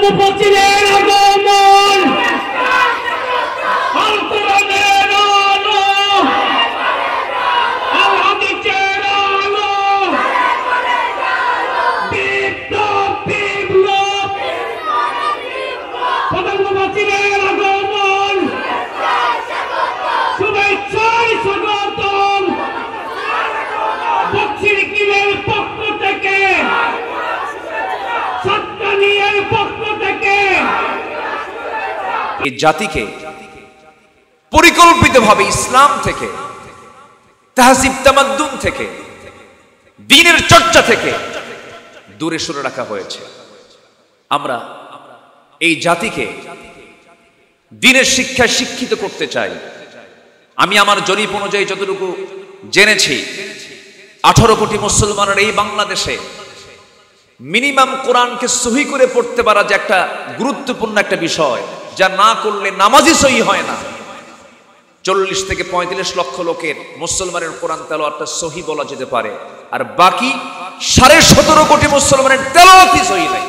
মুফাসসিরের আগমন আল কোরআনের আলো আল হাদিসের আলো বিপ্লব বিপ্লব প্রধান মুফাসসিরের আগমন শুভেচ্ছায় স্বাগতম বক্সির কিলের পক্ষ থেকে সাতকানিয়ার পক্ষ থেকে এই জাতিকে পরিকল্পিতভাবে ইসলাম থেকে তাহজিব তামাদ্দুন থেকে দ্বীনের চর্চা থেকে দূরে সরে রাখা হয়েছে। আমরা এই জাতিকে দ্বীনের শিক্ষায় শিক্ষিত করতে চাই। আমি আমার জরিপ অনুযায়ী যতটুকু জেনেছি 18 কোটি মুসলমানের এই বাংলাদেশে মিনিমাম কোরআনকে সহি করে পড়তে পারা যে একটা গুরুত্বপূর্ণ একটা বিষয়, যা না করলে নামাজই সহি হয় না। 40 থেকে 45 লক্ষ লোকের মুসলমানের কোরআন তেলাওয়াতটা সহি বলা যেতে পারে, আর বাকি 17.5 কোটি মুসলমানের তেলাওয়াতই সহি নাই।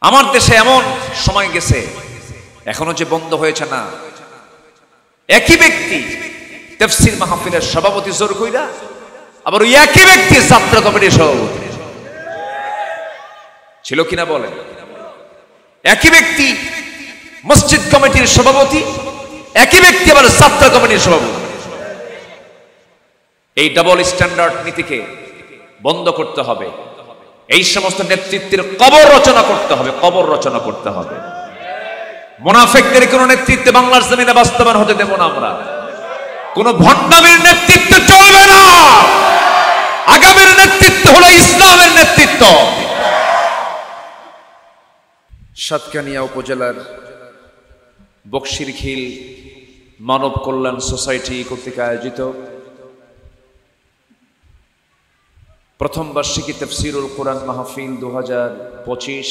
আমার দেশে এমন সময় গেছে, এখনো যে বন্ধ হয়েছে না, একই ব্যক্তি তাফসীর মাহফিলের সভাপতি জোর কইরা, আবার ওই একই ব্যক্তি যাত্রা কমিটির সভাপতি ছিল কিনা বলেন। একই ব্যক্তি মসজিদ কমিটির সভাপতি, একই ব্যক্তি আবার যাত্রা কমিটির সভাপতি। এই ডাবল স্ট্যান্ডার্ড নীতিকে বন্ধ করতে হবে। এই সমস্ত নেতৃত্বের কবর রচনা করতে হবে, কবর রচনা করতে হবে। মুনাফিকদের কোন নেতৃত্বে বাংলার জমিনে বাস্তবায়ন হতে দেব না আমরা। কোন ভণ্ডামির নেতৃত্ব চলবে না। আগামীর নেতৃত্ব হলো ইসলামের নেতৃত্ব। সাতকানিয়া উপজেলার বকশিরখিল মানব কল্যাণ সোসাইটি কর্তৃক আয়োজিত প্রথম বার্ষিকী তাফসীরুল কোরআন মাহফিল 2025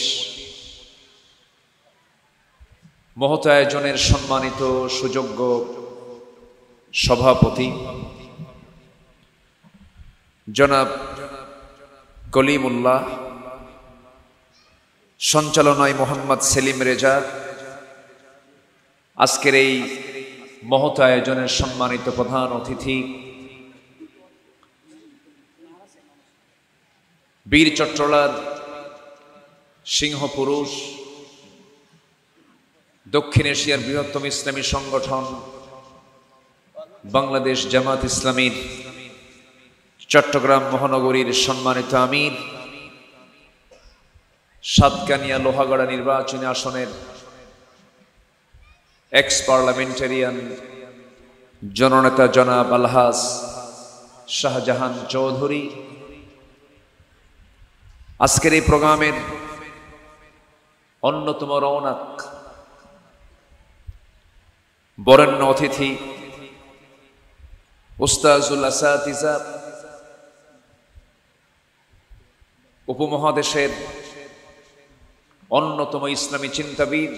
মহৎ আয়োজনের সম্মানিত সুযোগ্য সভাপতি জনাব কলিমুল্লাহ, সঞ্চালনায় মোহাম্মদ সেলিম রেজা, আজকের এই মহৎ আয়োজনের সম্মানিত প্রধান অতিথি বীর চট্টলার সিংহপুরুষ, দক্ষিণ এশিয়ার বৃহত্তম ইসলামী সংগঠন বাংলাদেশ জামাত ইসলামীর চট্টগ্রাম মহানগরীর সম্মানিত আমির, সাতকানিয়া লোহাগড়া নির্বাচনী আসনের এক্স পার্লামেন্টারিয়ান জননেতা জনাব আলহাজ শাহজাহান চৌধুরী, আজকের এই প্রোগ্রামের অন্যতম রৌনক বরেণ্য অতিথি উস্তাজুল আসাতিজা, উপমহাদেশের অন্যতম ইসলামী চিন্তাবিদ,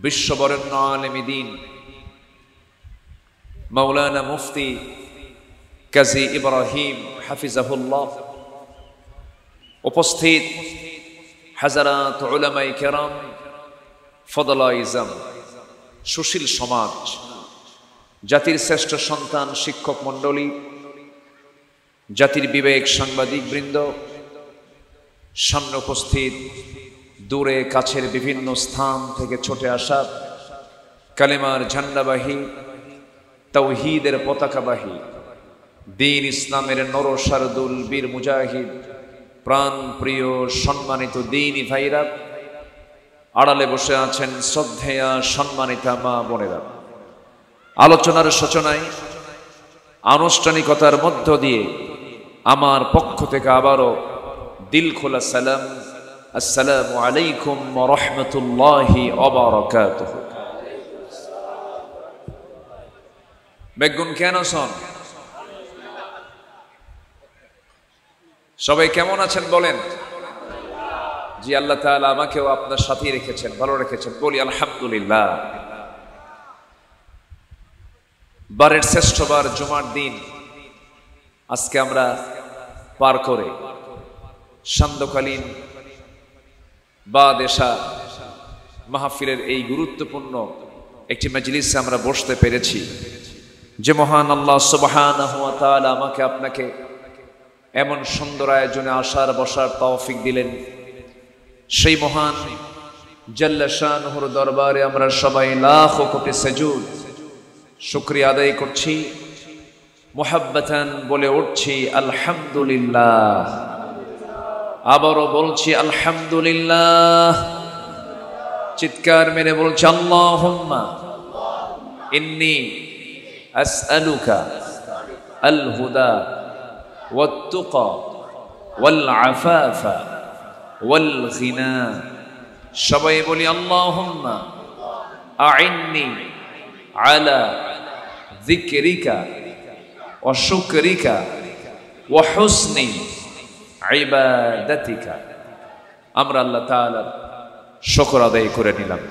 বিশ্ববরেণ্য আলেম দ্বীন মাওলানা মুফতি কাজী ইব্রাহিম হাফিজাহুল্লাহ, উপস্থিত হাজারাত উলামায়ে কেরাম, ফদলায়ে ইজম, সুশীল সমাজ, জাতির শ্রেষ্ঠ সন্তান শিক্ষক মণ্ডলী, জাতির বিবেক সাংবাদিক বৃন্দ, সামনে উপস্থিত দূরে কাছের বিভিন্ন স্থান থেকে ছুটে আসা কালেমার ঝান্ডাবাহী, তাওহীদের পতাকাবাহী, দ্বীন ইসলামের নরসারদুল বীর মুজাহিদ, প্রাণ প্রিয় সম্মানিত দ্বীনি ভাইরা, আড়ালে বসে আছেন শ্রদ্ধেয়া সম্মানিতা মা বোনেরা, আলোচনার সূচনায় আনুষ্ঠানিকতার মধ্য দিয়ে আমার পক্ষ থেকে আবারও দিল খোলা সালাম, আসসালামু আলাইকুম ওয়া রাহমাতুল্লাহি ওয়া বারাকাতুহু। বেগুন কেন আছেন? সবাই কেমন আছেন বলেন? জি, আল্লাহ তাআলা আমাকেও আপনার সাথেই রেখেছেন, ভালো রেখেছেন, বলি আলহামদুলিল্লাহ। বারের শ্রেষ্ঠ বার জুমার দিন আজকে আমরা পার করে সান্ধ্যকালীন বা দেশা মাহফিলের এই গুরুত্বপূর্ণ একটি মজলিসে আমরা বসতে পেরেছি। যে মহান আল্লাহ সুবহানাহু ওয়া তাআলা আমাকে আপনাকে এমন সুন্দর আয়োজনে আসার বসার তৌফিক দিলেন, সেই মহান জাল্লা শানুহুর দরবারে আমরা সবাই লাখ কোটি সুজুদ শুকরিয়া আদায় করছি, মুহাব্বাতান বলে উঠছি আলহামদুলিল্লাহ। আবারও বলছি আলহামদুলিল্লাহ। চিৎকার মেরে বলছি আল্লাহুম্মা ইন্নী আসআলুকা আল হুদা ওয়াত তুকা ওয়াল আফাফা ওয়াল গিনা। সবাই বলি আল্লাহুম্মা আইন্নি আলা যিকরিকা ওয়া শুকরিকা ওয়া হুসনি ইবাদাতিকা। আমরা আল্লাহ তাআলার শুকর আদায় করে নিলাম।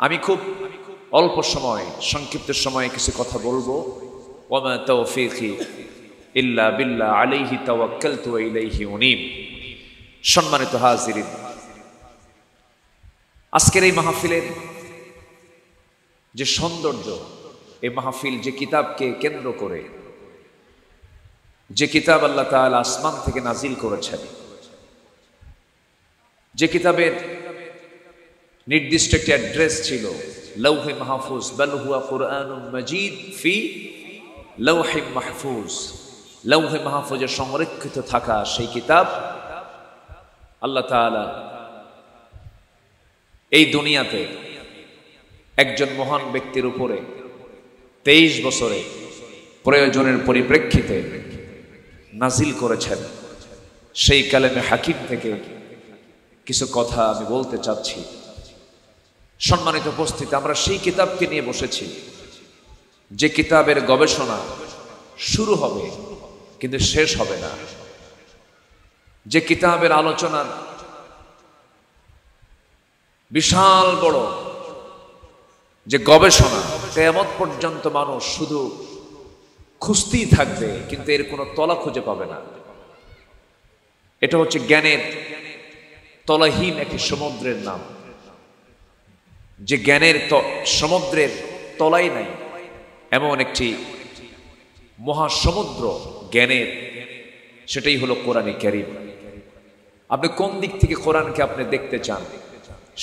আমি খুব অল্প সময়, সংক্ষিপ্ত সময়ে কিছু কথা বলবো। ওয়া মা তাওফীকি ইল্লা বিল্লাহ আলাইহি তাওয়াক্কালতু ওয়া ইলাইহি উনীব। সম্মানিত হাজিরিন, আজকের এই মাহফিলের যে সৌন্দর্য, এই মাহফিল যে কিতাবকে কেন্দ্র করে, যে কিতাব আল্লাহ তাআলা আসমান থেকে নাজিল করেছেন, যে কিতাবের নির্দিষ্ট একটি অ্যাড্রেস ছিল লৌহে মাহফুজ, বাল হুয়া কুরআনুম মাজিদ ফি লৌহে মাহফুজ। লৌহে মাহফুজে সংরক্ষিত থাকা সেই কিতাব আল্লাহ তাআলা এই দুনিয়াতে একজন মহান ব্যক্তির উপরে 23 বছরে প্রয়োজনের পরিপ্রেক্ষিতে নাজিল করেছেন। সেই কালেমে হাকিম থেকে কিছু কথা আমি বলতে চাচ্ছি। সম্মানিত উপস্থিতি, আমরা সেই কিতাবকে নিয়ে বসেছি যে কিতাবের গবেষণা শুরু হবে কিন্তু শেষ হবে না, যে কিতাবের আলোচনার বিশাল বড় যে গবেষণা, কিয়ামত পর্যন্ত মানুষ শুধু খুঁজতেই থাকবে কিন্তু এর কোনো তলা খুঁজে পাবে না। এটা হচ্ছে জ্ঞানের তলাহীন একটি সমুদ্রের নাম। যে জ্ঞানের সমুদ্রের তলাই নাই, এমন একটি মহাসমুদ্র জ্ঞানের, সেটাই হলো কোরআনে কারীম। আপনি কোন দিক থেকে কোরআনকে আপনি দেখতে চান?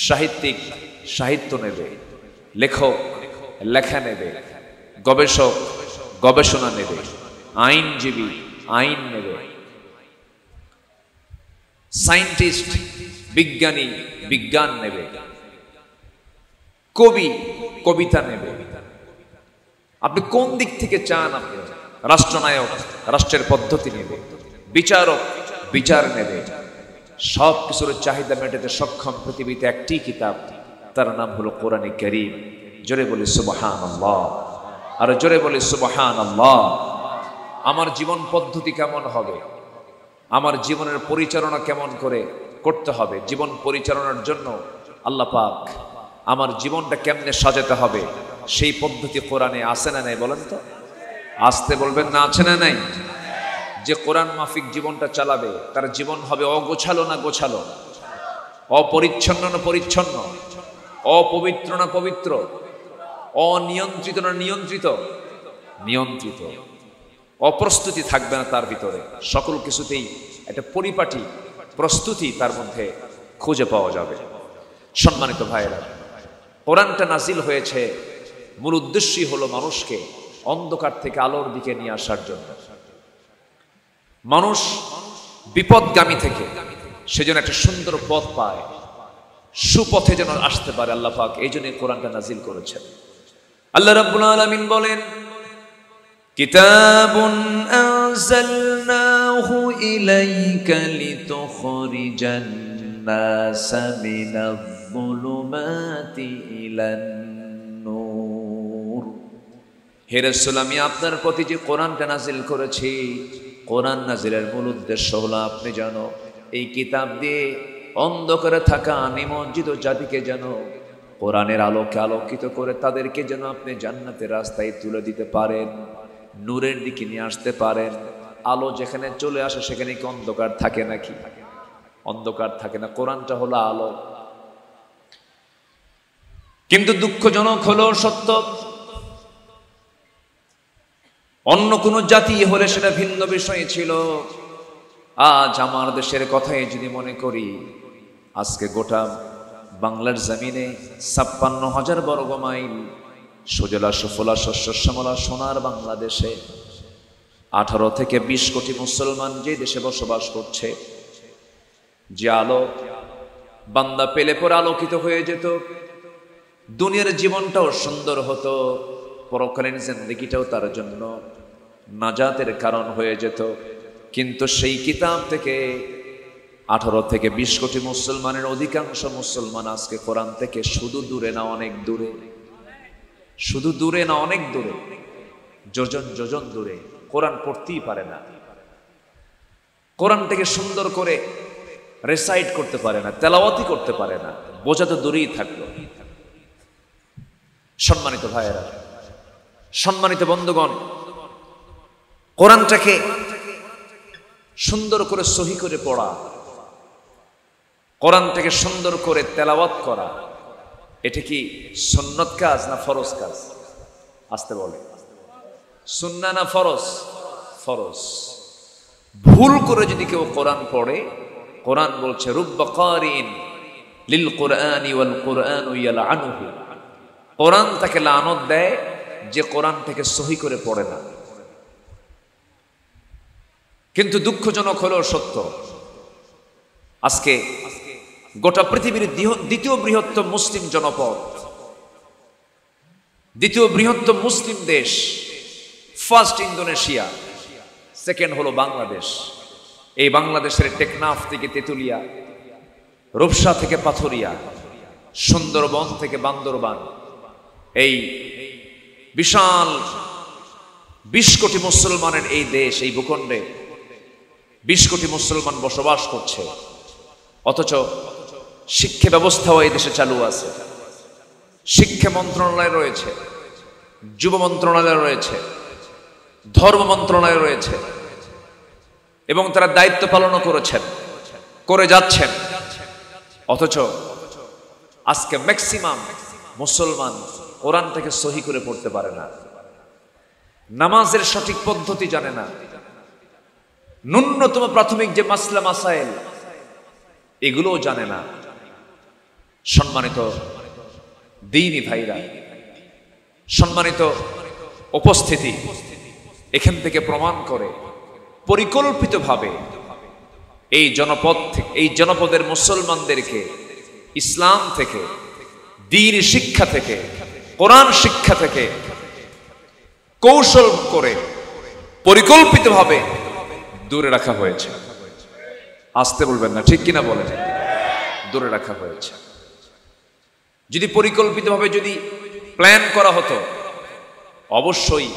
সাহিত্যিক সাহিত্য নেবে, লেখক লেখা নেবে, গবেষক গবেষণা নেবে, আইনজীবী আইন নেবে, সায়েন্টিস্ট বিজ্ঞানী বিজ্ঞান নেবে, কবি কবিতা নেবে। আপনি কোন দিক থেকে চান? আপনি রাষ্ট্রনায়ক রাষ্ট্রের পদ্ধতি নেবে, বিচারক বিচার নেবে। সব কিছুর চাহিদা মেটাতে সক্ষম পৃথিবীতে একটি কিতাব, তার নাম হলো কোরআনে কারীম। জোরে বলি সুবহানাল্লাহ, আর জোরে বলি সুবহানাল্লাহ। আমার জীবন পদ্ধতি কেমন হবে, আমার জীবনের পরিচালনা কেমন করে করতে হবে, জীবন পরিচালনার জন্য আল্লাহ পাক আমার জীবনটা কেমনে সাজাতে হবে, সেই পদ্ধতি কোরআনে আছে না নাই? বলেন তো, আসতে বলবেন না, আছে না নাই? যে কোরআন মাফিক জীবনটা চালাবে তার জীবন হবে অগোছালো না গোছালো, অপরিচ্ছন্ন না পরিচ্ছন্ন, অপবিত্র না পবিত্র, অনিয়ন্ত্রিত না নিয়ন্ত্রিত? নিয়ন্ত্রিত। অপ্রস্তুতি থাকবে না তার ভিতরে, সকল কিছুতেই একটা পরিপাটি প্রস্তুতি তার মধ্যে খুঁজে পাওয়া যাবে। সম্মানিত ভাইয়েরা, কোরআনটা নাজিল হয়েছে মূল উদ্দেশ্যই হলো মানুষকে অন্ধকার থেকে আলোর দিকে নিয়ে আসার জন্য। মানুষ বিপদগামী থেকে সেজন্য একটা সুন্দর পথ পায়, সুপথে যেন আসতে পারে আল্লাহ পাক এই জন্য কোরআনটা নাজিল করেছেন। আল্লাহ রাব্বুল আলামিন বলেন, কিতাবুন আনজালনাহু ইলাইকা লিতুখরিজান নাসা মিনাজ-যুলুমাতি ইলান নূর। হে রাসূল, আমি আপনার প্রতি যে কোরআনটা নাজিল করেছি, কোরআন নাজিলের মূল উদ্দেশ্য হলো আপনি যেন এই কিতাব দিয়ে অন্ধকারে থাকা নিমজ্জিত জাতিকে যেন কোরআনের আলোকে আলোকিত করে তাদেরকে যেন আপনি জান্নাতের রাস্তায় তুলে দিতে পারেন, নূরের দিকে নিয়ে আসতে পারেন। আলো যেখানে চলে আসে সেখানে কি অন্ধকার থাকে নাকি? অন্ধকার থাকে না। কোরআনটা হলো আলো, কিন্তু দুঃখজনক হলো সত্য, অন্য কোন জাতি হলে সেটা ভিন্ন বিষয় ছিল। আজ আমার দেশের কথাই যদি মনে করি, আজকে গোটা বাংলার জমিনে ৫৬,০০০ বর্গ মাইল সুজলা সুফলা শস্য শ্যামলা সোনার বাংলাদেশে ১৮ থেকে ২০ কোটি মুসলমান যে দেশে বসবাস করছে, যে আলো বান্দা পেলে পর আলোকিত হয়ে যেত, দুনিয়ার জীবনটাও সুন্দর হতো, পরকালীন জিন্দেগিটাও তার জন্য নাজাতের কারণ হয়ে যেত। কিন্তু সেই কিতাব থেকে ১৮ থেকে ২০ কোটি মুসলমানের অধিকাংশ মুসলমান আজকে কোরআন থেকে শুধু দূরে না অনেক দূরে, শুধু দূরে না অনেক দূরে, যোজন যোজন দূরে, কোরআন পড়তেই পারে না, কোরআন থেকে সুন্দর করে রেসাইট করতে পারে না, তেলাওয়াতি করতে পারে না, বোঝা তো দূরেই থাকলো। সম্মানিত ভাইয়েরা, সম্মানিত বন্ধুগণ, কোরআনটাকে সুন্দর করে সহি করে পড়া, কোরআনটাকে সুন্দর করে তেলাওয়াত করা, এটা কি সুন্নত কাজ না ফরজ কাজ? আসতে বলে, সুন্নাহ না ফরজ? ফরজ। ভুল করে যদি কেউ কোরআন পড়ে, কোরআন বলছে রুব্বা কারিন লিল কুরআনি ওয়াল কুরআনু ইয়ালআনুহু, কোরআন তাকে লানত দেয় যে কোরআন থেকে সহি করে পড়ে না। কিন্তু দুঃখজনক হলেও সত্য, আজকে গোটা পৃথিবীর দ্বিতীয় বৃহত্তম মুসলিম জনপদ, দ্বিতীয় বৃহত্তম মুসলিম দেশ, ফার্স্ট ইন্দোনেশিয়া, সেকেন্ড হলো বাংলাদেশ। এই বাংলাদেশের টেকনাফ থেকে তেতুলিয়া, রূপসা থেকে পাথরিয়া, সুন্দরবন থেকে বান্দরবান, এই বিশাল ২০ কোটি মুসলমানের এই দেশ, এই ভূখণ্ডে ২০ কোটি মুসলমান বসবাস করছে, অথচ শিক্ষা ব্যবস্থাও এই দেশে চালু আছে। শিক্ষা মন্ত্রণালয় রয়েছে, যুব মন্ত্রণালয় রয়েছে, ধর্ম মন্ত্রণালয় রয়েছে, এবং তারা দায়িত্ব পালনও করেছেন, করে যাচ্ছেন। অথচ আজকে ম্যাক্সিমাম মুসলমান কোরআন থেকে সহি করে পড়তে পারে না, নামাজের সঠিক পদ্ধতি জানে না, ন্যূনতম প্রাথমিক যে মাসলা মাসাইল এগুলোও জানে না। সম্মানিত দ্বীনি ভাইরা, সম্মানিত উপস্থিতি, এখান থেকে প্রমাণ করে পরিকল্পিতভাবে এই জনপদের মুসলমানদেরকে ইসলাম থেকে, দ্বীন শিক্ষা থেকে, কোরআন শিক্ষা থেকে কৌশল করে পরিকল্পিতভাবে দূরে রাখা হয়েছে। আসতে বলবেন না, ঠিক কিনা বলেন? দূরে রাখা হয়েছে। যদি পরিকল্পিতভাবে যদি প্ল্যান করা হতো, অবশ্যই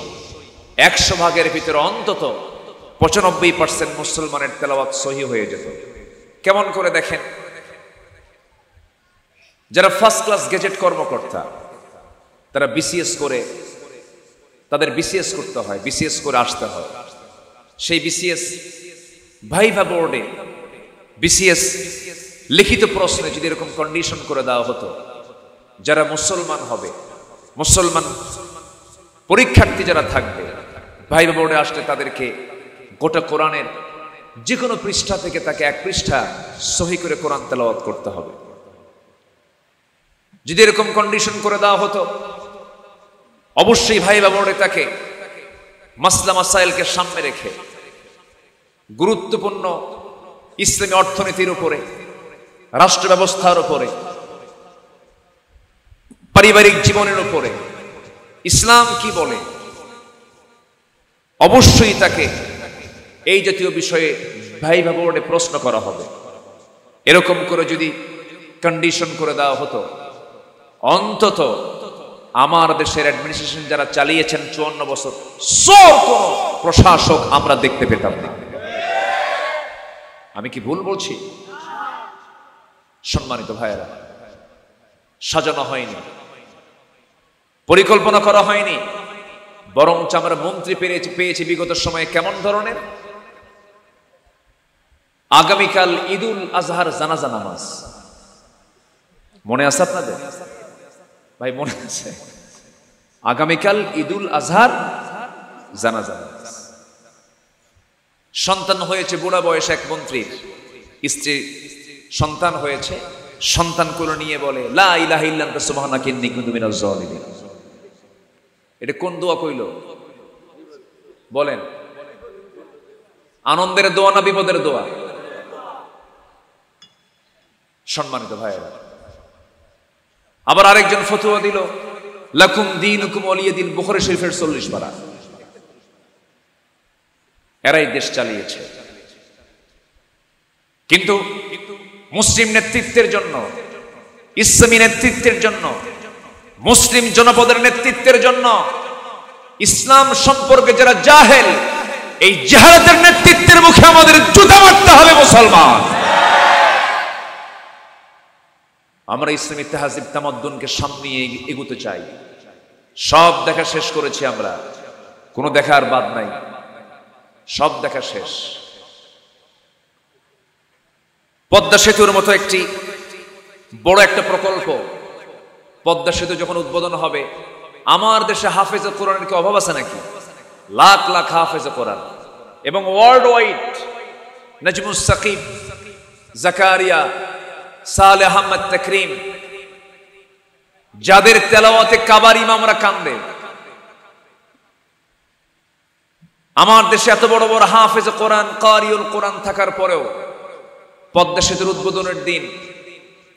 ১০০ ভাগের ভিতরে অন্তত ৯৫% মুসলমানের তেলাওয়াত সহি হয়ে যেত। কেমন করে দেখেন, যারা ফার্স্ট ক্লাস গেজেট কর্মকর্তা, তারা বিসিএস করে, তাদের বিসিএস করতে হয়, বিসিএস করে আসতে হয়। সেই বিসিএস ভাইভা বোর্ডে বিসিএস লিখিত প্রশ্নে যদি এরকম কন্ডিশন করে দেওয়া হতো, যারা মুসলমান হবে, মুসলমান পরীক্ষার্থী যারা থাকবে, ভাইভা বোর্ডে আসলে তাদেরকে গোটা কোরআনের যে কোনো পৃষ্ঠা থেকে তাকে ১ পৃষ্ঠা সহি করে কোরআন তেলাওয়াত করতে হবে। যদি এরকম কন্ডিশন করে দেওয়া হতো, অবশ্যই ভাইভা বোর্ডে তাকে মাসলা মাসাইলকে সামনে রেখে গুরুত্বপূর্ণ ইসলামী অর্থনীতির উপরে, রাষ্ট্র ব্যবস্থার উপরে, পারিবারিক জীবনের উপরে ইসলাম কি বলে, অবশ্যই তাকে এই জাতীয় বিষয়ে ভাইভা বোর্ডে প্রশ্ন করা হবে। এরকম করে যদি কন্ডিশন করে দেওয়া হতো, অন্তত আমার দেশের অ্যাডমিনিস্ট্রেশন যারা চালিয়েছেন ৫৪ বছর, কোন প্রশাসক আমরা দেখতে পেতাম না। আমি কি ভুল বলছি? সম্মানিত ভাইয়েরা, সাজানো হয়নি, পরিকল্পনা করা হয়নি, বরং আমরা মন্ত্রী পেয়েছি বিগত সময়ে কেমন ধরনের, আগামীকাল ঈদুল আজহার জানাজা নামাজ, মনে আছে আপনাদের? ভাই মনে আছে আগামীকাল ঈদুল আজহার জানাজা, সন্তান হয়েছে বুড়া বয়সে এক মন্ত্রীর স্ত্রী সন্তান হয়েছে, সন্তান কোলে নিয়ে বলে লা ইলাহা ইল্লা আনতা সুবহানাকা ইন্নী কুনতু মিনাজ জালিমিন। এটা কোন দোয়া কইল বলেন? আনন্দের দোয়া না বিপদের দোয়া? সম্মানিত ভাইয়েরা, আবার আরেকজন ফতোয়া দিল লাকুম দীনুকুম ওয়ালিয়া দীন, বুখারী শরীফের 40 পারা। এরাই দেশ চালিয়েছে। কিন্তু মুসলিম নেতৃত্বের জন্য, ইসলামী নেতৃত্বের জন্য, মুসলিম জনপদের নেতৃত্বের জন্য, ইসলাম সম্পর্কে যারা জাহেল, এই জাহেলদের নেতৃত্বের মুখে আমাদের জুতা মারতে হবে মুসলমান। আমরা ইসলামী তাহজিব তামাদ্দুনকে সামনে এগোতে চাই। সব দেখা শেষ করেছি আমরা, কোনো দেখার বাদ নাই, সব দেখা শেষ। পদ্মা সেতুর মতো একটি বড় একটা প্রকল্প, পদ্মা সেতু যখন উদ্বোধন হবে, আমার দেশে হাফেজে কোরআনের কি অভাব আছে নাকি? লাখ লাখ হাফেজে কোরআন, এবং ওয়ার্ল্ড ওয়াইড নাজমুস সাকিব, জাকারিয়া, সালেহ আহমদ তাকরিম, যাদের তেলাওয়াতে কাবার ইমামরা কান্দে। আমার দেশে এত বড় বড় হাফেজে কোরআন, কারিউল কোরআন থাকার পরেও পদ্মা সেতুর উদ্বোধনের দিন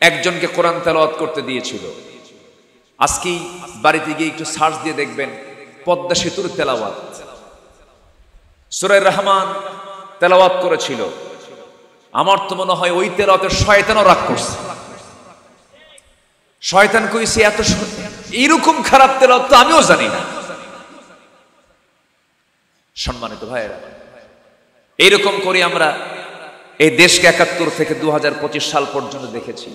একজনকে কোরআন তেলাওয়াত করতে দিয়েছিল। আজকে বাড়িতে গিয়ে একটু সার্চ দিয়ে দেখবেন পদ্মা সেতুর তেলাওয়াত, সূরা রহমান তেলাওয়াত করেছিল। আমার তো মনে হয় ওই তেলাওয়াতের শয়তানও রাগ করছে। শয়তান কইছে এত এইরকম খারাপ তেলাওয়াত তো আমিও জানি না। সম্মানিত ভাইয়েরা, এইরকম করে আমরা এই দেশকে ৭১ থেকে ২০২৫ সাল পর্যন্ত দেখেছি।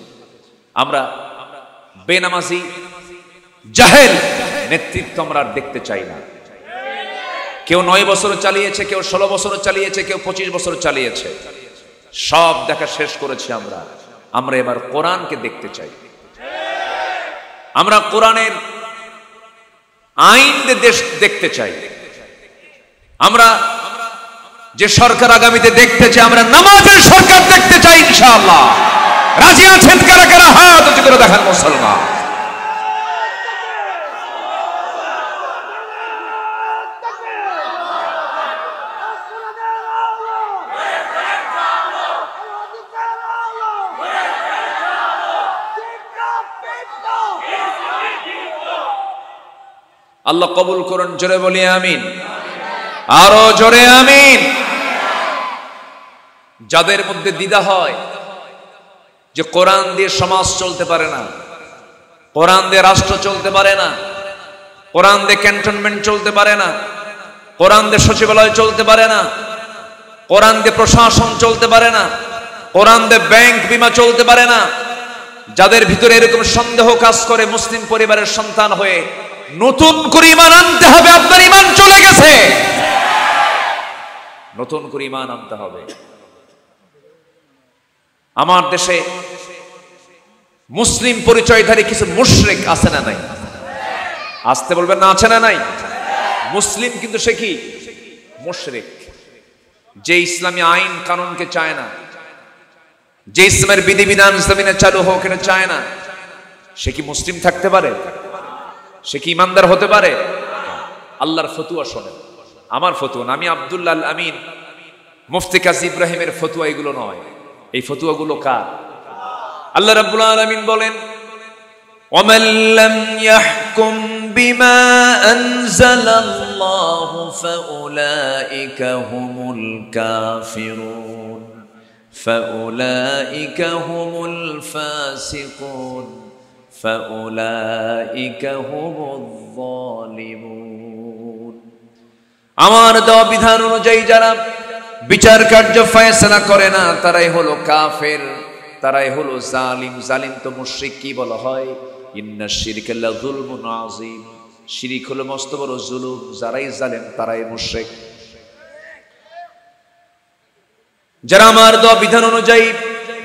আমরা বেনামাজি জাহেল নেতৃত্ব আমরা আর দেখতে চাই না। কেউ ৯ বছর চালিয়েছে, কেউ ১৬ বছর চালিয়েছে, কেউ ২৫ বছর চালিয়েছে, সব দেখা শেষ করেছি আমরা। আমরা এবার কোরআনকে দেখতে চাই। আমরা কোরআনের আইন দেশ দেখতে চাই। আমরা যে সরকার আগামীতে দেখতে চাই, আমরা নামাজের সরকার দেখতে চাই ইনশাআল্লাহ। রাজি আছেন কারা কারা? হাত উঁচু করে দেখান মুসলমান। আল্লাহ কবুল করুন, জোরে বলি আমিন, আরো জোরে আমিন। যাদের মধ্যে দ্বিধা হয় যে কোরআন দিয়ে সমাজ চলতে পারে না, কোরআন দিয়ে রাষ্ট্র চলতে পারে না, কোরআন দিয়ে ক্যান্টনমেন্ট চলতে পারে না, কোরআন দিয়ে সচিবালয় চলতে পারে না, কোরআন দিয়ে প্রশাসন চলতে পারে না, কোরআন দিয়ে ব্যাংক বিমা চলতে পারে না, যাদের ভিতরে এরকম সন্দেহ কাজ করে, মুসলিম পরিবারের সন্তান হয়ে নতুন করে ঈমান আনতে হবে। আপনার ঈমান চলে গেছে, নতুন করে ঈমান আনতে হবে। আমার দেশে মুসলিম পরিচয়ধারী কিছু মুশরিক আছে না নাই? আসতে বলবেন না, আছে না নাই? মুসলিম কিন্তু সে কি? মুশরিক। যে ইসলামী আইন কানুনকে চায় না, যে ইসলামের বিধিবিধান জমিনে চালু হোক এটা চায় না, সে কি মুসলিম থাকতে পারে? সে কি ইমানদার হতে পারে? আল্লাহর ফতুয়া শোনেন, আমার ফতুয়া না, আমি আব্দুল্লাহ আল আমিন মুফতি কাজী ইব্রাহিমের ফতুয়া এগুলো নয়। এই ফতুয়াগুলো কার? আল্লাহ রাব্বুল আলামিন বলেন, ওয়ামান লাম ইয়াহকুম বিমা আনজালাল্লাহু ফাউলাইকা হুমুল কাফিরুন ফাউলাইকা হুমুল ফাসিকুন ফাউলাইকা হুমুল যালিমুন। আমার দেওয়া বিধান অনুযায়ী যারা বিচার কার্য ফয়সালা করে না, তারাই হলো কাফের, তারাই হলো জালিম। জালিম তো মুশরিক কি বলা হয়? ইন্না শিরকা লাযুলমুন আযীম। শিরক হলো মস্ত বড় জুলুম। যারাই জালেম তারাই মুশরিক। যারা আমার দেওয়া বিধান অনুযায়ী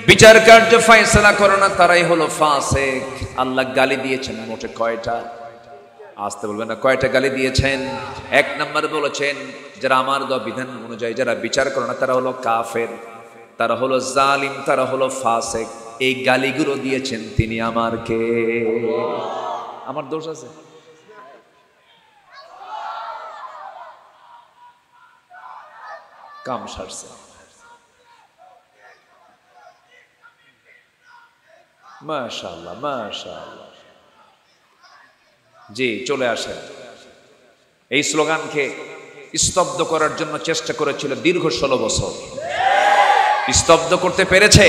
বিচার কার্য ফয়সালা করে না তারাই হলো ফাসিক। আল্লাহ গালি দিয়েছেন মোটে কয়টা? আসতে বলবেন না, কয়টা গালি দিয়েছেন? এক নম্বর বলেছেন যারা আমার দেওয়া বিধান অনুযায়ী যারা বিচার করে না তারা হলো কাফের, তারা হলো জালিম, তারা হলো ফাসিক। এই গালিগুলো দিয়েছেন তিনি আমার কে? আমার দোষ আছে? কাম সারছে। মাশাআল্লাহ মাশাআল্লাহ। জি চলে আসেন। এই স্লোগানকে স্তব্ধ করার জন্য চেষ্টা করেছিল দীর্ঘ 16 বছর। স্তব্ধ করতে পেরেছে?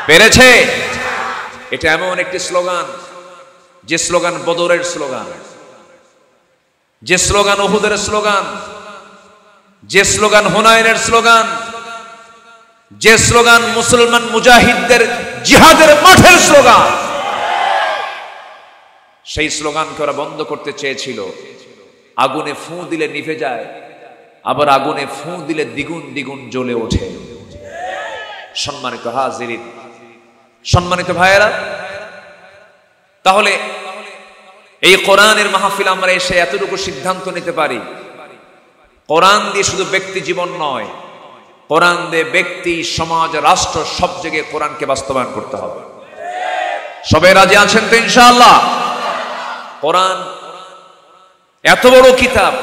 পেরেছে। এটা এমন একটি স্লোগান যে স্লোগান বদরের স্লোগান, যে স্লোগান উহুদের স্লোগান, যে স্লোগান হুনাইনের স্লোগান, যে স্লোগান মুসলমান মুজাহিদদের জিহাদের মাঠের স্লোগান। সেই স্লোগানকে ওরা বন্ধ করতে চেয়েছিল। আগুনে ফু দিলে নিভে যায়, আবার আগুনে ফু দিলে দ্বিগুণ দ্বিগুণ জ্বলে ওঠে। সম্মানিত হাজিরিন, সম্মানিত ভাইয়েরা, তাহলে এই কোরআনের মাহফিল আমরা এসে এতটুকু সিদ্ধান্ত নিতে পারি, কোরআন দিয়ে শুধু ব্যক্তি জীবন নয়, কোরআন দিয়ে ব্যক্তি, সমাজ, রাষ্ট্র সব জায়গায় কোরআনকে বাস্তবায়ন করতে হবে। সবাই রাজি আছেন তো ইনশাআল্লাহ? কোরআন এত বড় কিতাব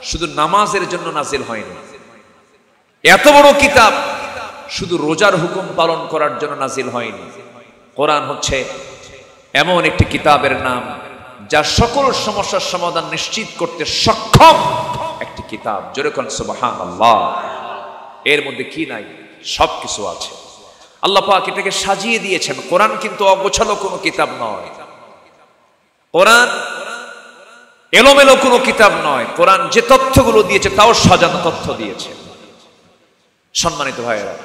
শুধু নামাজের জন্য নাজিল হয়নি। এত বড় কিতাব শুধু রোজার হুকুম পালন করার জন্য নাজিল হয়নি। কোরআন হচ্ছে এমন একটি কিতাবের নাম যা সকল সমস্যার সমাধান নিশ্চিত করতে সক্ষম একটি কিতাব। জোরে কোন সুবহানাল্লাহ। এর মধ্যে কি নাই? সবকিছু আছে। আল্লাহ পাক এটাকে সাজিয়ে দিয়েছেন। কোরআন কিন্তু অগোছালো কোনো কিতাব নয়, কোরআন এলোমেলো কোনো কিতাব নয়। কোরআন যে তথ্যগুলো দিয়েছে তাও সাজানো তথ্য দিয়েছে। সম্মানিত ভাইয়েরা,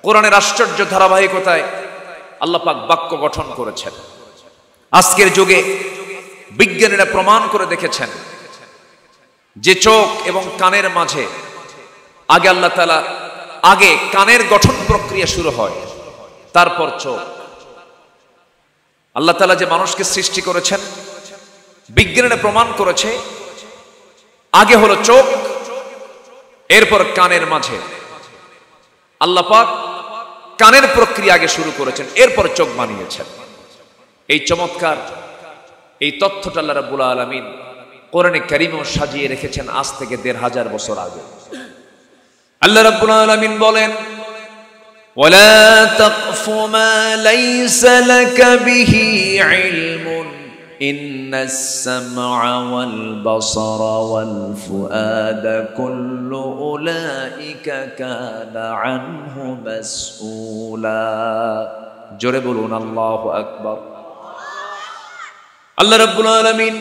কোরআনের আশ্চর্য ধারাবাহিকতায় আল্লাহ পাক বাক্য গঠন করেছেন। আজকের যুগে বিজ্ঞানীরা প্রমাণ করে দেখেছেন যে চোখ এবং কানের মাঝে আগে আল্লাহ তাআলা আগে কানের গঠন প্রক্রিয়া শুরু হয়, তারপর চোখ। আল্লাহ তাআলা যে মানুষকে সৃষ্টি করেছেন, বিজ্ঞানীরা প্রমাণ করেছে আগে হলো চোখ, এরপর কানের মাঝে। আল্লাহ পাক কানের প্রক্রিয়া আগে শুরু করেছেন, এরপর চোখ বানিয়েছেন। এই চমৎকার এই তথ্যটা আল্লাহ রাব্বুল আলামিন কোরআনে কারীমেও সাজিয়ে রেখেছেন আজ থেকে ১৫০০ বছর আগে। আল্লাহ রাব্বুল আলামিন বলেন, ওয়ালা তাকফু মা লাইসা লাকা বিহি ইলমুন ইন্নাস সামআ ওয়াল বাসারা ওয়াল ফুআদা কুল্লু উলাইকা কানা আনহু মাসউলা। জোরে বলুন আল্লাহু আকবার। আল্লাহ রাব্বুল আলামিন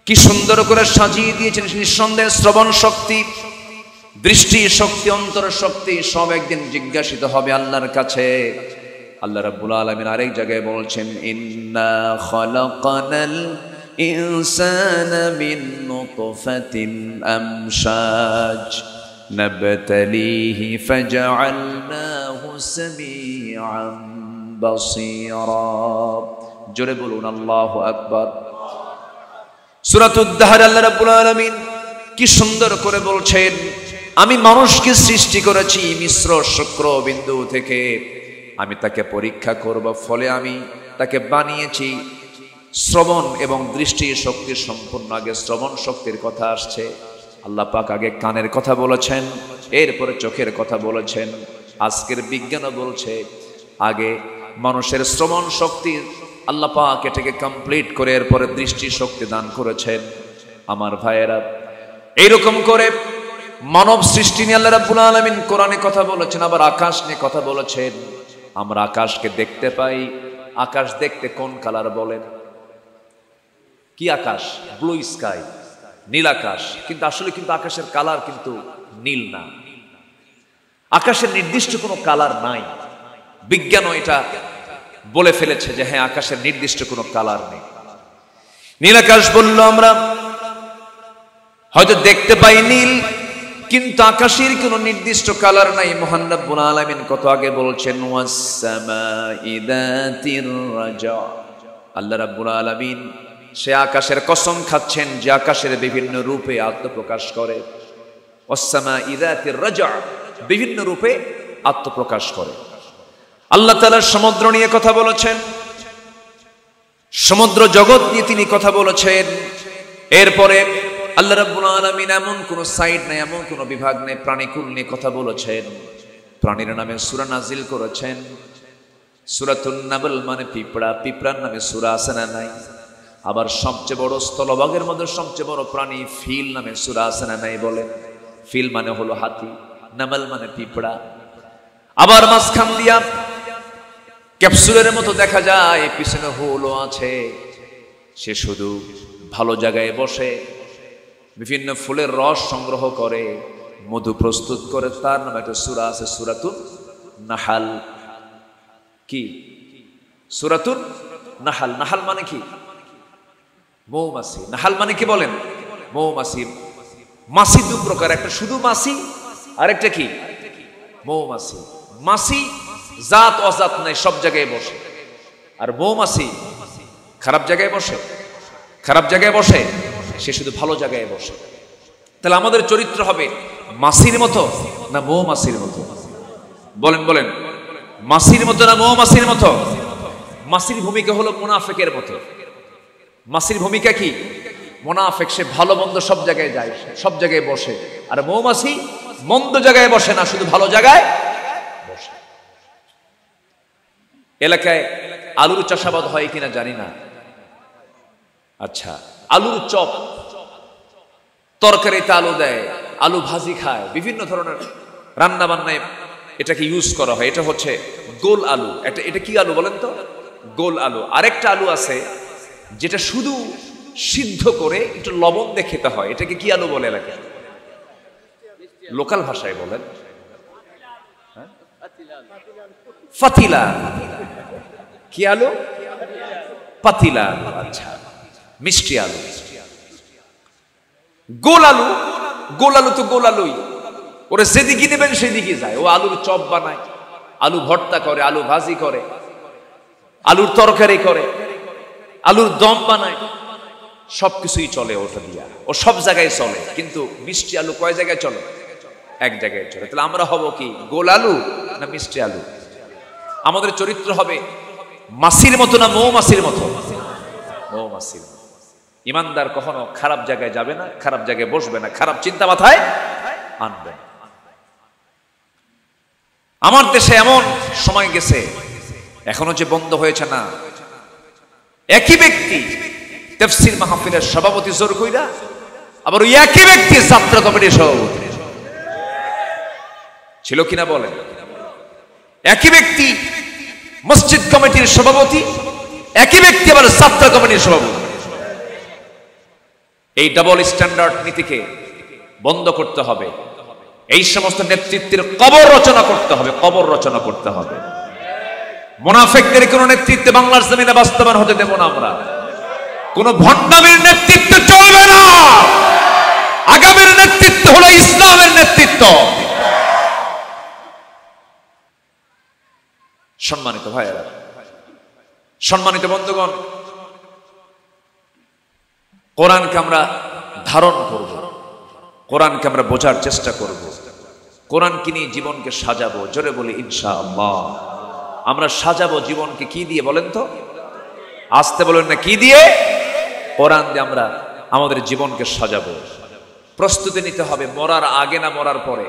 কি সুন্দর করে সাজিয়ে দিয়েছেন। নিঃসন্দেহে শ্রবণ শক্তি, দৃষ্টি শক্তি, অন্তর শক্তি সব একদিন জিজ্ঞাসিত হবে আল্লাহর কাছে। আল্লাহ রাব্বুল আলামিন আরেক জায়গায় বলছেন, ইন্না খালাকানাল ইনসানা মিন নুতফাতিন আমশাজ নাবতালিহি ফাজআলনাহু সামিআন বাসীরা। জোরে বলুন আল্লাহু আকবার। সূরাতুদ দাহর আল্লাহ রাব্বুল আলামিন কি সুন্দর করে বলছেন, আমি মানুষকে সৃষ্টি করেছি মিশ্র শুক্র বিন্দু থেকে, আমি তাকে পরীক্ষা করব, ফলে আমি তাকে বানিয়েছি শ্রবণ এবং দৃষ্টি শক্তি সম্পূর্ণ। আগে শ্রবণ শক্তির কথা আসছে, আল্লাহ পাক আগে কানের কথা বলেছেন, এরপরে চোখের কথা বলেছেন। আজকের বিজ্ঞানও বলছে আগে মানুষের শ্রবণ শক্তি আল্লাহ পাক এটাকে কমপ্লিট করে এরপরে দৃষ্টি শক্তি দান করেছেন। আমার ভাইয়েরা, এইরকম করে মানব সৃষ্টি নিয়ে আল্লাহ রাব্বুল আলামিন কোরআনে কথা বলেছেন, আবার আকাশ নিয়ে কথা বলেছেন। আমরা আকাশকে দেখতে পাই। আকাশ দেখতে কোন কালার বলেন? কি আকাশ? ব্লু স্কাই, নীল আকাশ। কিন্তু আসলে কিন্তু আকাশের কালার কিন্তু নীল না। আকাশের নির্দিষ্ট কোনো কালার নাই। বিজ্ঞানও এটা বলে ফেলেছে যে হ্যাঁ, আকাশের নির্দিষ্ট কোনো কালার নেই। নীল আকাশ বললো আমরা হয়তো দেখতে পাই নীল, কিন্তু আকাশের কোনো নির্দিষ্ট কালার নাই। মহান রব্বুল আলামিন কত আগে বলছেন ওয়াস-সামাই যাতির রাজা। আল্লাহ রাব্বুল আলামিন সে আকাশের কসম খাচ্ছেন যে আকাশের বিভিন্ন রূপে আত্মপ্রকাশ করে। ওয়াস-সামাই যাতির রাজা, বিভিন্ন রূপে আত্মপ্রকাশ করে। আল্লাহ তাআলা সমুদ্র নিয়ে কথা বলেছেন, সমুদ্র জগৎ নিয়ে তিনি কথা বলেছেন। এরপরে আল্লাহ রাব্বুল আলামিন এমন কোন সাইড নাই, এমন কোন বিভাগ নেই, প্রাণীকুল নিয়ে কথা বলেছেন, প্রাণীর নামে সূরা নাজিল করেছেন। সূরাতুন নামল মানে পিঁপড়া, পিঁপড়ার নামে সূরা আছে না নাই? আবার সবচেয়ে বড় স্থলভাগের মধ্যে সবচেয়ে বড় প্রাণী ফিল নামে সূরা আছে না নাই? বলে ফিল মানে হলো হাতি, নামল মানে পিঁপড়া। আবার মাঝখান দিয়া ক্যাপসুলের মতো দেখা যায় পিছনে হোলও আছে। সে শুধু ভালো জায়গায় বসে বিভিন্ন ফুলের রস সংগ্রহ করে, মধু প্রস্তুত করে। তার নামে একটা সূরা আছে, সূরাতুন নাহাল। কি সূরাতুন নাহাল? নাহাল মানে কি? মৌমাছি। নাহাল মানে কি বলেন? মৌমাছি। মাছি দু প্রকার, একটা শুধু মাছি আর একটা কি মৌমাছি। মাছি জাত অজাত নাই, সব জায়গায় বসে। আর মৌমাছি খারাপ জায়গায় বসে, খারাপ জায়গায় বসে, সে শুধু ভালো জায়গায় বসে। তাহলে আমাদের চরিত্র হবে মাছির মতো না মৌমাছির মতো? বলেন বলেন, মাছির মতো না মৌমাছির মতো? মাছির ভূমিকা হলো মুনাফিকের মতো। মাছির ভূমিকা কি? মুনাফিক, সে ভালো মন্দ সব জায়গায় যায়, সব জায়গায় বসে। আর মৌমাছি মন্দ জায়গায় বসে না, শুধু ভালো জায়গায় বসে। এলাকায় আলুর চাষাবাদ হয় কিনা জানি না। আচ্ছা, আলুর চপ, তরকারিতে আলু দেয়, আলু ভাজি খায়, বিভিন্ন ধরনের রান্না বান্নায় এটাকে ইউজ করা হয়। এটা হচ্ছে গোল আলু। এটা কি আলু বলেন তো? গোল আলু। আরেকটা আলু আছে যেটা শুধু সিদ্ধ করে একটু লবণ দিয়ে খেতে হয়। এটাকে কি আলু বলে এলাকায়? লোকাল ভাষায় বলেন পাতিলা। কি আলু? পাতিলা আলু। আচ্ছা, মিষ্টি আলু। গোল আলু, গোল আলু তো গোল আলুই, ওরা যেদিকে নেবেন সেদিকে যায়। ও আলুর চপ বানায়, আলু ভর্তা করে, আলু ভাজি করে, আলুর তরকারি করে, আলুর দম বানায়, সবকিছুই চলে ওটা দিয়া। ও সব জায়গায় চলে। কিন্তু মিষ্টি আলু কয় জায়গায় চলে? এক জায়গায় চলে। তাহলে আমরা হব কি, গোল আলু না মিষ্টি আলু? আমাদের চরিত্র হবে মাছির মতো না মৌমাছির মতো? মৌমাছির মতো। ইমানদার কখনো খারাপ জায়গায় যাবে না, খারাপ জায়গায় বসবে না, খারাপ চিন্তা মাথায় আনবে না। আমার দেশে এমন সময় গেছে, এখনো যে বন্ধ হয়েছে না, একই ব্যক্তি তাফসীর মাহফিলের সভাপতি জোর কইরা, আবার ওই একই ব্যক্তি ছাত্র কমিটির সভাপতি ছিল কিনা বলেন? একই ব্যক্তি মসজিদ কমিটির সভাপতি, একই ব্যক্তি আবার ছাত্র কমিটির সভাপতি। এই ডাবল স্ট্যান্ডার্ড নীতিকে বন্ধ করতে হবে। এই সমস্ত নেতৃত্বের কবর রচনা করতে হবে, কবর রচনা করতে হবে। মুনাফিকদের কোন নেতৃত্বে বাংলার জমিনে বাস্তবায়ন হতে দেব না আমরা। কোন ভণ্ডামির নেতৃত্ব চলবে না। আগামীর নেতৃত্ব হলো ইসলামের নেতৃত্ব। সম্মানিত ভাইয়েরা, সম্মানিত বন্ধুগণ, কোরআনকে আমরা ধারণ করব, কোরআনকে আমরা বোঝার চেষ্টা করব, কোরআনকে নিয়ে জীবনকে সাজাবো। জোরে বলি ইনশাআল্লাহ। আমরা সাজাবো জীবনকে কি দিয়ে বলেন তো? আসতে বলেন না, কি দিয়ে? কোরআন দিয়ে আমরা আমাদের জীবনকে সাজাবো। প্রস্তুতি নিতে হবে। মরার আগে না মরার পরে?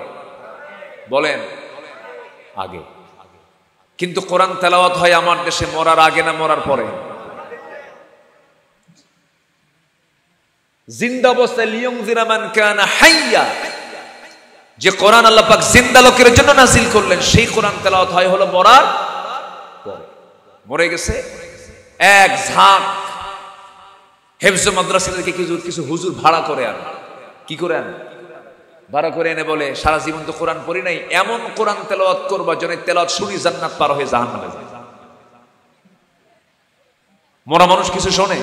বলেন আগে। কিন্তু কোরআন তেলাওয়াত হয় আমার দেশে মরার আগে না মরার পরে? জিন্দা অবস্থায় লিয়ুনজিরা মান কানা হাইয়া, যে কোরআন আল্লাহ পাক জিন্দা লোকের জন্য নাযিল করলেন, সেই কোরআন তেলাওয়াত হয় হলো মরার পরে। মরে গেছে এক ঝাঁক হেফজ মাদ্রাসা থেকে কিছু হুজুর ভাড়া করে আনে। কি করে আনে? ভাড়া করে এনে বলে, সারা জীবন তো কোরআন পড়ি নাই, এমন কোরআন তেলাওয়াত করবা যেন তেলাওয়াত শুনি জান্নাত পার হয়ে জাহান্নামে যায়। মরা মানুষ কিছু শোনে?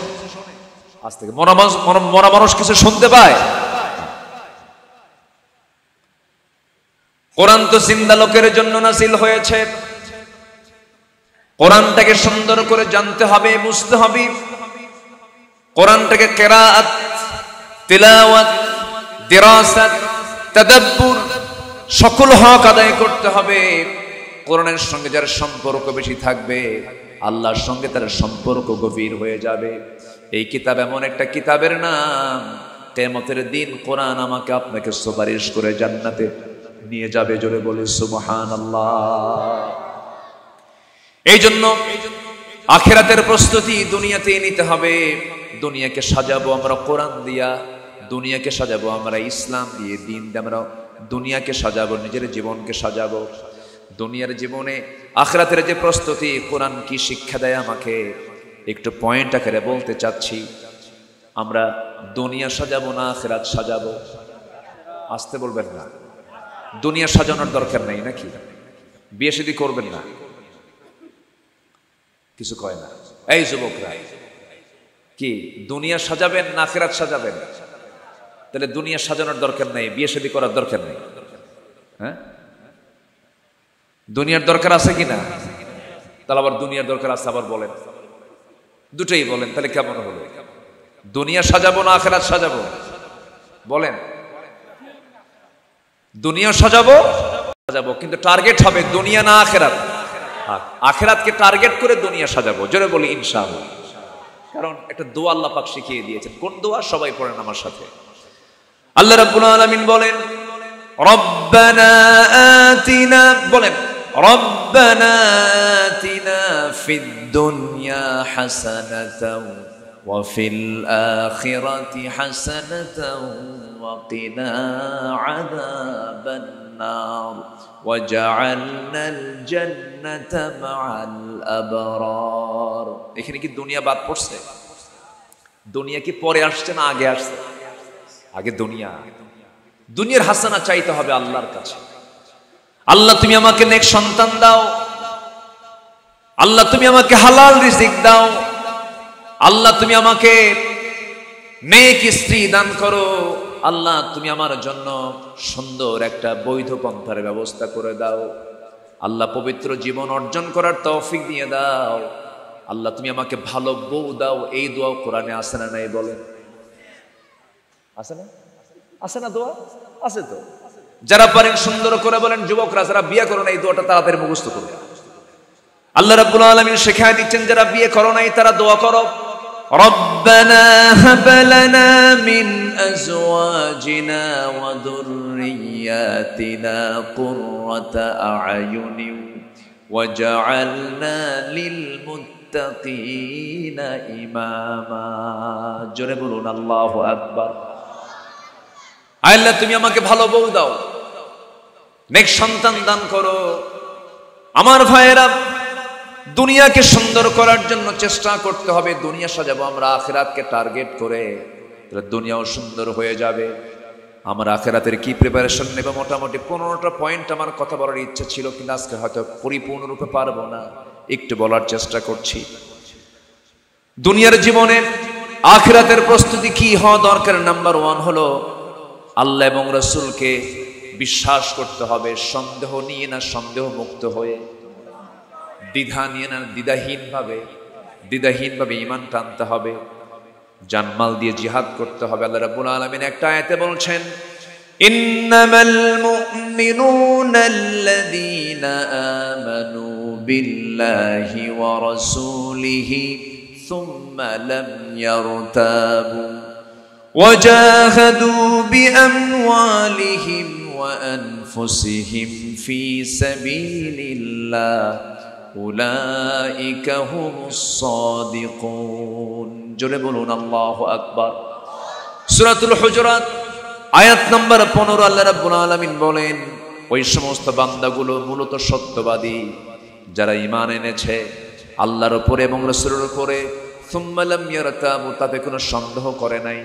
আজ থেকে মরা মানুষ কিছু শুনতে পায়? কোরআন তো জিন্দা লোকের জন্য নাযিল হয়েছে। কোরআনটাকে সুন্দর করে জানতে হবে, বুঝতে হবে। কোরআনটাকে কিরাআত, তিলাওয়াত, দিরাসাত, তাদাব্বুর সকল হক আদায় করতে হবে। কোরআনের সঙ্গে যার সম্পর্ক বেশি থাকবে, আল্লাহর সঙ্গে তার সম্পর্ক গভীর হয়ে যাবে। এই কিতাব এমন একটা কিতাবের নাম, কিয়ামতের দিন কোরআন আমাকে আপনাকে সুপারিশ করে জান্নাতে নিয়ে যাবে। জোরে বলে সুবহানাল্লাহ। এই জন্য আখিরাতের প্রস্তুতি দুনিয়াতে নিতে হবে। দুনিয়াকে সাজাবো আমরা কোরআন দিয়া, দুনিয়াকে সাজাবো আমরা ইসলাম দিয়ে, দিন দিয়ে আমরা দুনিয়াকে সাজাবো, নিজের জীবনকে সাজাবো। দুনিয়ার জীবনে আখিরাতের যে প্রস্তুতি, কোরআন কি শিক্ষা দেয় আমাকে একটু পয়েন্ট আকারে বলতে চাচ্ছি। আমরা দুনিয়া সাজাবো না আখিরাত সাজাবো? আসতে বলবেন না। দুনিয়া সাজানোর দরকার নেই নাকি? বিয়ে শাদী করবেন না, কিছু কয় না। এই যুবকরা, কি দুনিয়া সাজাবেন না আখিরাত সাজাবেন? তাহলে দুনিয়া সাজানোর দরকার নেই, বিয়ে শাদী করার দরকার নেই। হ্যাঁ, দুনিয়ার দরকার আছে কিনা? তাহলে আবার দুনিয়ার দরকার আছে আবার বলেন, দুটোই বলেন, তাহলে কেমন হলো? দুনিয়া সাজাবো না আখিরাত সাজাবো? বলেন। দুনিয়া সাজাবো, কিন্তু টার্গেট হবে দুনিয়া না আখিরাত। আখিরাতকে টার্গেট করে দুনিয়া সাজাবো। জোরে বলি ইনশাআল্লাহ। কারণ একটা দোয়া আল্লাহ পাক শিখিয়ে দিয়েছেন। কোন দোয়া? সবাই পড়েন আমার সাথে। আল্লাহ রাব্বুল আলামিন বলেন, রব্বানা আতিনা, বলেন রব্বানা আতিনা ফিদ দুনিয়া হাসানাতাও ওয়া ফিল আখিরাতি হাসানাতাও ওয়া কিনা আযাবান নার ওয়াজআলনাল জান্নাতা মাআল আবরার। এখানে কি দুনিয়া বাদ পড়ছে? দুনিয়া কি পরে আসছে না আগে আসছে? আগে দুনিয়া। দুনিয়ার হাসানা চাইতে হবে আল্লাহর কাছে। আল্লাহ তুমি আমাকে নেক সন্তান দাও, আল্লাহ তুমি আমাকে হালাল রিজিক দাও, আল্লাহ তুমি আমাকে নেক স্ত্রী দান করো, আল্লাহ তুমি আমার জন্য সুন্দর একটা বৈধ পন্থার ব্যবস্থা করে দাও, আল্লাহ পবিত্র জীবন অর্জন করার তৌফিক দিয়ে দাও, আল্লাহ তুমি আমাকে ভালো বউ দাও। এই দোয়া কোরআনে আছে না নাই বলেন? আছে না? আছে না দোয়া? আছে তো। যারা পারেন সুন্দর করে বলেন। যুবকরা যারা বিয়ে করো না, এই দোয়াটা তাড়াতাড়ি মুখস্থ করো। আল্লাহ রাব্বুল আলামিন শিখায় দিচ্ছেন, যারা বিয়ে করো নাই তারা দোয়া করো, রব্বানা হাব লানা মিন আজওয়াজিনা ওয়া যুররিয়াতিনা কুররাতা আ'য়ুনিন ওয়াজআলনা লিল মুত্তাকিনা ইমামা। জোরে বলুন আল্লাহু আকবার। আল্লাহ তুমি আমাকে ভালো বউ দাও, নেক সন্তান দান করো। আমার ভাইয়েরা, দুনিয়াকে সুন্দর করার জন্য চেষ্টা করতে হবে। দুনিয়া সাজাবো আমরা আখিরাতকে টার্গেট করে, দুনিয়াও সুন্দর হয়ে যাবে। আমার আখিরাতের কি প্রিপারেশন নেব? মোটামুটি 15টা পয়েন্ট আমার কথা বলার ইচ্ছা ছিল, কিন্তু আজকে হয়তো পরিপূর্ণরূপে পারবো না, একটু বলার চেষ্টা করছি। দুনিয়ার জীবনে আখিরাতের প্রস্তুতি কি হওয়া দরকার? নাম্বার 1 হলো আল্লাহ এবং রাসূলকে বিশ্বাস করতে হবে, সন্দেহ নিয়ে না, সন্দেহ মুক্ত হয়ে, দ্বিধা নিয়ে না, দ্বিধাহীনভাবে ঈমান টানতে হবে, জানমাল দিয়ে জিহাদ করতে হবে। আল্লাহ রাব্বুল আলামিন একটা আয়াতে বলছেন, ইন্নামাল মুমিনুনা আল্লাযীনা আমানু বিল্লাহি ওয়া রাসূলিহি সুম্মা লাম ইয়ারতাবু وجاهدوا بأموالهم وأنفسهم في سبيل الله أولئك هم الصادقون। জোরে বলুন আল্লাহু আকবার। সূরাতুল হুজুরাত আয়াত নম্বর 15 আল্লাহ রাব্বুল আলামিন বলেন, ওই সমস্ত বান্দাগুলো মূলত সত্যবাদী যারা ঈমান এনেছে আল্লাহর উপরে এবং রাসূলের উপরে, সুম্মা লাম ইয়ারতাবু, তাতে কোনো সন্দেহ করে নাই,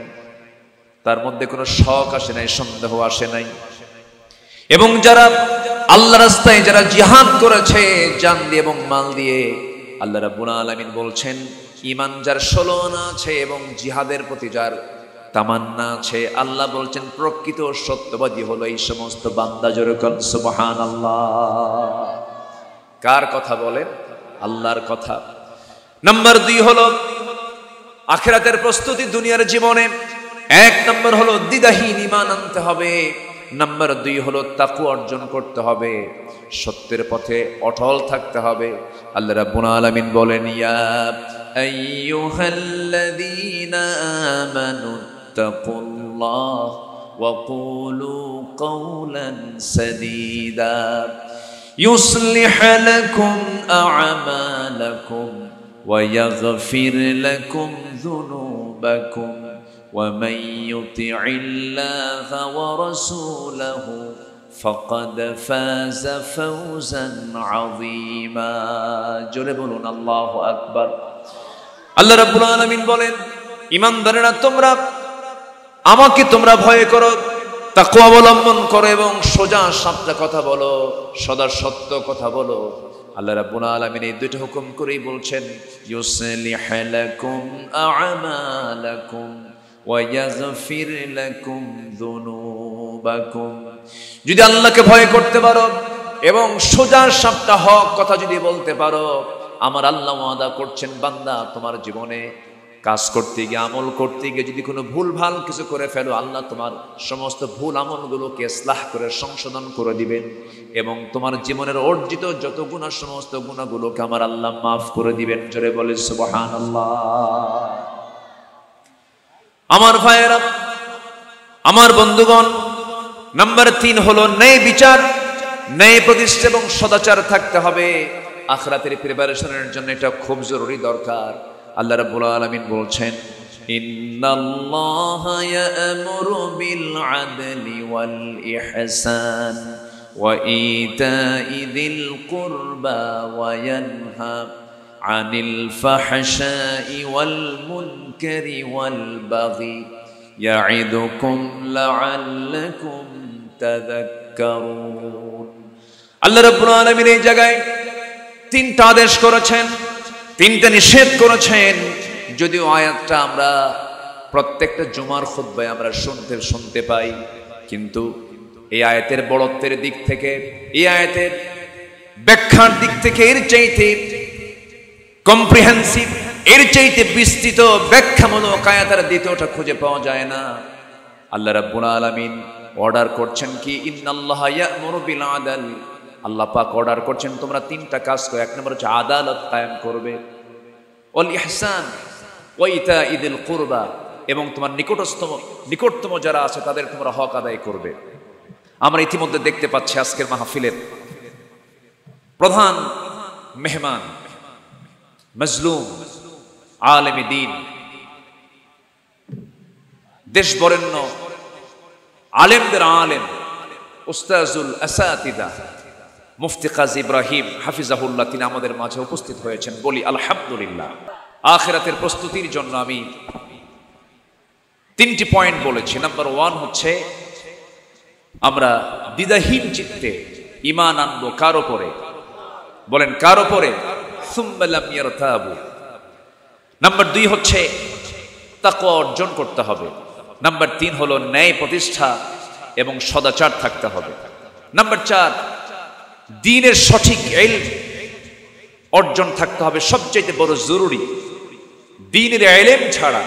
তার মধ্যে কোনো শক আসে নাই, সন্দেহ আসে নাই। এবং যারা আল্লাহর রাস্তায় যারা জিহাদ করেছে জান দিয়ে এবং মাল দিয়ে, আল্লাহ রাব্বুল আলামিন বলছেন ঈমান যার 16 আনা আছে এবং জিহাদের প্রতি যার তামান্না আছে। আল্লাহ বলছেন প্রকৃত সত্যবাদী হলো এই সমস্ত বান্দা। জোরে বলেন সুবহানাল্লাহ। কার কথা বলেন? আল্লাহর কথা। নাম্বার 2 হলো আখিরাতের প্রস্তুতি দুনিয়ার জীবনে। 1 নম্বর হলো দ্বিধাহীন ঈমান আনতে হবে। নাম্বার 2 হলো তাকওয়া অর্জন করতে হবে, সত্যের পথে অটল থাকতে হবে। আল্লাহ রাব্বুল আলামিন বলেন, ইয়া আইয়ুহাল্লাযীনা আমানু তাকুল্লাহ ওয়া কুলু কাওলান সাদীদা ইউসলিহ লাকুম আ'মালাকুম ওয়া ইয়াগফির লাকুম যুনুবাকুম ومن يطع الله ورسوله فقد فاز فوزا عظيما। জোরে বলুন আল্লাহু আকবার। আল্লাহ রাব্বুল আলামিন বলেন, ঈমানদারেরা তোমরা আমাকে তোমরা ভয় করো, তাকওয়া অবলম্বন করো এবং সোজা সাপটা কথা বলো, সদা সত্য কথা বলো। আল্লাহ রাব্বুল আলামিন এই দুইটা হুকুম করেই বলছেন, ইউসলিহ লাকুম আ'মালাকুম ওয়ায়াগফির লাকুম যুনুবাকুম। যদি আল্লাহকে ভয় করতে পারো এবং সোজা সাপটা হক কথা যদি বলতে পারো, আমার আল্লাহ ওয়াদা করছেন বান্দা তোমার জীবনে কাজ করতে গিয়ে, আমল করতে গিয়ে যদি কোনো ভুলভাল কিছু করে ফেলো, আল্লাহ তোমার সমস্ত ভুল আমলগুলোকে ইসলাহ করে সংশোধন করে দিবেন এবং তোমার জীবনের অর্জিত যত গুনাহ সমস্ত গুনাহগুলোকে আমার আল্লাহ মাফ করে দিবেন। জোরে বলে সুবহানাল্লাহ। আমার ভাইয়েরা, আমার বন্ধুগণ, নাম্বার 3 হলো ন্যায় বিচার, ন্যায় প্রতিষ্ঠা এবং সদাচার থাকতে হবে। আখিরাতের প্রিপারেশনের জন্য এটা খুব জরুরি দরকার। আল্লাহ রাব্বুল আলামিন বলছেন, ইন্নাল্লাহা ইয়া'মুরু বিল আদলি ওয়াল ইহসান ওয়া ইতা'i যিল কুরবা ওয়া ইয়ানহা আনিল ফাহশাই ওয়াল মুনকারি ওয়াল বাগি ইয়া'iদুকুম লা'আল্লাকুম তাযাক্কারুন। আল্লাহ রাব্বুল আলামিন এই জায়গায় 3টা আদেশ করেছেন, 3টা নিষেধ করেছেন। যদিও আয়াতটা আমরা প্রত্যেকটা জুমার খুতবায় আমরা শুনতে পাই, কিন্তু এই আয়াতের বড়ত্বের দিক থেকে, এই আয়াতের ব্যাখ্যার দিক থেকে এর চাইতে কম্প্রিহেন্সিভ, এর চাইতে বিস্তৃত ব্যাখ্যামূলক আয়াতের দ্বিতীয়টা খুঁজে পাওয়া যায় না। আল্লাহ রাব্বুল আলামিন অর্ডার করছেন কি, ইন্নাল্লাহা ইয়া'মুরু বিল আদল। আল্লাহ পাক অর্ডার করছেন তোমরা 3টা কাজ করো। 1 নম্বর হচ্ছে আদালত কায়েম করবে, ওয়াল ইহসান ওয়া ইতা'i যিল কুরবা, এবং তোমার নিকটতম যারা আছে তাদের তোমরা হক আদায় করবে। আমরা ইতিমধ্যে দেখতে পাচ্ছি আজকের মাহফিলের প্রধান মেহমান, মজলুম আলেমে দ্বীন, দেশ বরেণ্য আলেমদের আলেম, উস্তাজুল আসাতিদা মুফতি কাজী ইব্রাহিম হাফিজাহুল্লাহ, তিনি আমাদের মাঝে উপস্থিত হয়েছেন। বলি আলহামদুলিল্লাহ। আখিরাতের প্রস্তুতির জন্য আমি 3টি পয়েন্ট বলেছি। নাম্বার 1 হচ্ছে আমরা দ্বিধাহীন চিত্তে ঈমান আনবো। কার উপরে? বলেন কার উপরে? সুম্মা লাম ইয়ারতাবু। নাম্বার 2 হচ্ছে তাকওয়া অর্জন করতে হবে। নাম্বার 3 হলো ন্যায় প্রতিষ্ঠা এবং সদাচার থাকতে হবে। নাম্বার 4 দ্বীনের সঠিক ইলম অর্জন থাকতে হবে। সবচেয়ে বড় জরুরি, দ্বীনের ইলম ছাড়া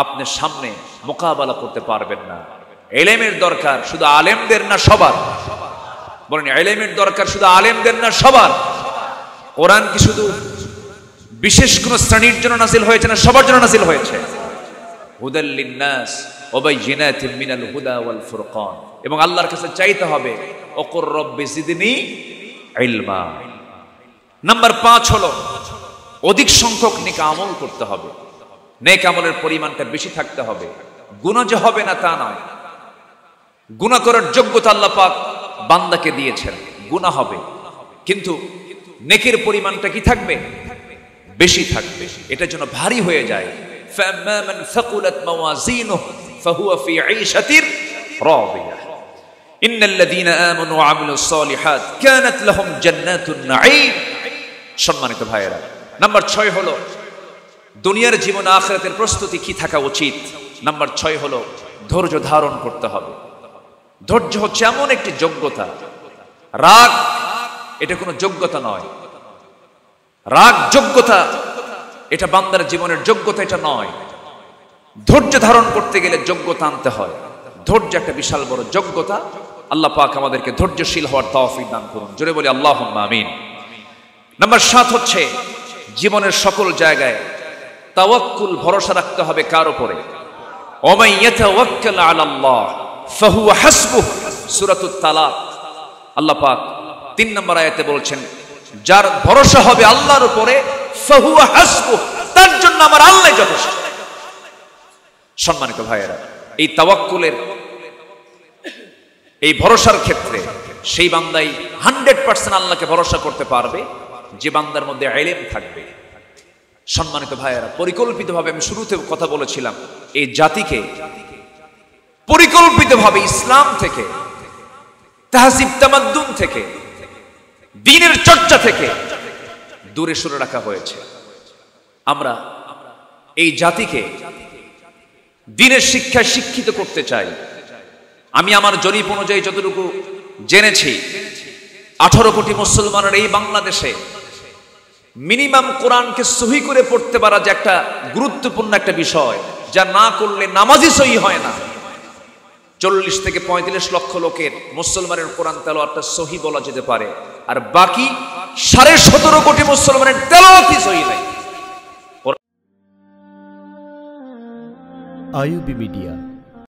আপনি সামনে মোকাবেলা করতে পারবেন না। ইলমের দরকার শুধু আলেমদের না সবার? বলেন ইলমের দরকার শুধু আলেমদের না সবার? কোরআন কি শুধু বিশেষ কোন শ্রেণীর জন্য নাযিল হয়েছে না সবার জন্য নাযিল হয়েছে? হুদাল লিন্নাস ওয়া বাইয়িনাতিন মিনাল হুদা ওয়াল ফুরকান। এবং আল্লাহর কাছে চাইতে হবে, ওকুর রব্বি জিদনি ইলমা। নাম্বার 5 হলো অধিক সংখ্যক নেক আমল করতে হবে। নেক আমলের পরিমাণটা বেশি থাকতে হবে। গুনাহ যে হবে না তা নয়, গুনাহ করার যোগ্যতা আল্লাহ পাক বান্দাকে দিয়েছেন, গুনাহ হবে, কিন্তু নেকের পরিমাণটা কি থাকবে? বেশি থাকবে। এটা যেন ভারী হয়ে যায়। ফাম্মা মান সাকুলাত মাওয়াজিনুহু ফাহুয়া ফি ঈশাতির রাদিয়াহ ইন্নাল্লাযীনা আমানু ওয়া আমিলুস সালিহাত কানাত লাহুম জান্নাতুন নাঈম। সম্মানিত ভাইয়েরা, নাম্বার 6 হলো দুনিয়ার জীবন আখিরাতের প্রস্তুতি কি থাকা উচিত। নাম্বার 6 হলো ধৈর্য ধারণ করতে হবে। ধৈর্য হচ্ছে এমন একটি যোগ্যতা, রাগ এটা কোনো যোগ্যতা নয়। রাগ যোগ্যতা, এটা বান্দার জীবনের যোগ্যতা এটা নয়। ধৈর্য ধারণ করতে গেলে যোগ্যতা আনতে হয়। ধৈর্য একটা বিশাল বড় যোগ্যতা। আল্লাহ পাক আমাদেরকে ধৈর্যশীল হওয়ার তৌফিক দান করুন। জোরে বলি আল্লাহুম্মা আমিন। নাম্বার 7 হচ্ছে জীবনের সকল জায়গায় তাওয়াক্কুল, ভরসা রাখতে হবে কার উপরে? ওমান ইয়াতাওয়াক্কাল আলাল্লাহ ফাহুয়া হাসবুহ, সূরাতুত তালাক। আল্লাহ পাক 3 নম্বর আয়াতে বলছেন, যার ভরসা হবে আল্লাহর উপরে ফাহুয়া হাসবুহ, তার জন্য আমার আল্লাহ যথেষ্ট। সম্মানিত ভাইয়েরা, এই তাওয়াক্কুলের, এই ভরসার ক্ষেত্রে সেই বান্দাই 100% আল্লাহকে ভরসা করতে পারবে যে বান্দার মধ্যে ইলম থাকবে। সম্মানিত ভাইয়েরা, পরিকল্পিতভাবে আমি শুরুতে কথা বলেছিলাম, এই জাতিকে পরিকল্পিতভাবে ইসলাম থেকে, তাহজিব তামাদ্দুন থেকে, দ্বীনের চর্চা থেকে দূরে সরে রাখা হয়েছে। আমরা এই জাতিকে দ্বীনের শিক্ষায় শিক্ষিত করতে চাই। আমি আমার জরিপ অনুযায়ী যতটুকু জেনেছি, 18 কোটি মুসলমানের এই বাংলাদেশে মিনিমাম কোরআনকে সহি করে পড়তে পারা যে একটা গুরুত্বপূর্ণ একটা বিষয়, যা না করলে নামাজই সহি হয় না। 40 থেকে 45 লক্ষ লোকের মুসলমানের কোরআন তেলাওয়াতটা সহি বলা যেতে পারে, আর বাকি 17.5 কোটি মুসলমানের তেলাওয়াতই সহি নাই। IUB media